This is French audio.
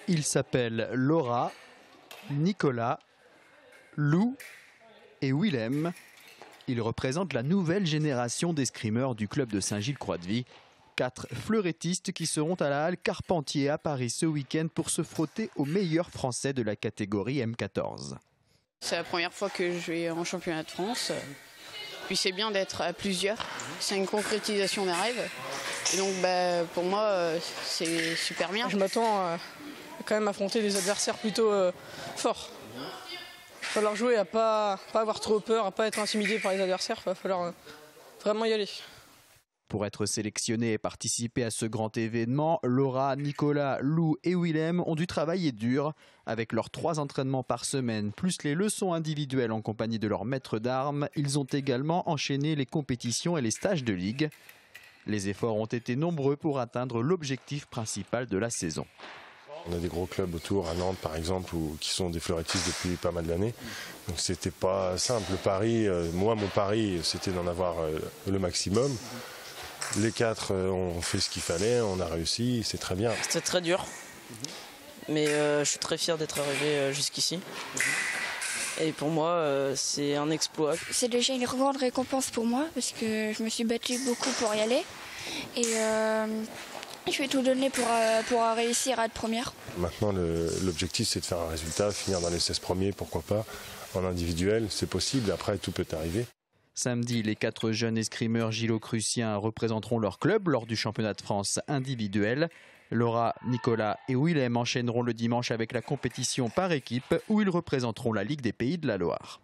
Ils s'appellent Laura, Nicolas, Lou et Willem. Ils représentent la nouvelle génération d'escrimeurs du club de Saint-Gilles-Croix-de-Vie. 4 fleurettistes qui seront à la halle Carpentier à Paris ce week-end pour se frotter aux meilleurs Français de la catégorie M14. C'est la première fois que je vais en championnat de France. Puis c'est bien d'être à plusieurs. C'est une concrétisation d'un rêve. Et donc pour moi, c'est super bien. Je m'attends à quand même affronter des adversaires plutôt forts. Il va falloir jouer à pas avoir trop peur, à pas être intimidé par les adversaires. Il va falloir vraiment y aller. Pour être sélectionnés et participer à ce grand événement, Laura, Nicolas, Lou et Willem ont dû travailler dur. Avec leurs 3 entraînements par semaine, plus les leçons individuelles en compagnie de leur maître d'armes, ils ont également enchaîné les compétitions et les stages de ligue. Les efforts ont été nombreux pour atteindre l'objectif principal de la saison. On a des gros clubs autour, à Nantes par exemple, qui sont des fleurettistes depuis pas mal d'années. Donc c'était pas simple. Le pari, mon pari, c'était d'en avoir le maximum. Les 4 ont fait ce qu'il fallait, on a réussi, c'est très bien. C'était très dur, mais je suis très fier d'être arrivé jusqu'ici. Et pour moi, c'est un exploit. C'est déjà une grande récompense pour moi, parce que je me suis battue beaucoup pour y aller. Et je vais tout donner pour réussir à être première. Maintenant, l'objectif, c'est de faire un résultat, finir dans les 16 premiers, pourquoi pas. En individuel, c'est possible, après tout peut arriver. Samedi, les 4 jeunes escrimeurs gillo-cruciens représenteront leur club lors du championnat de France individuel. Laura, Nicolas et Willem enchaîneront le dimanche avec la compétition par équipe où ils représenteront la Ligue des Pays de la Loire.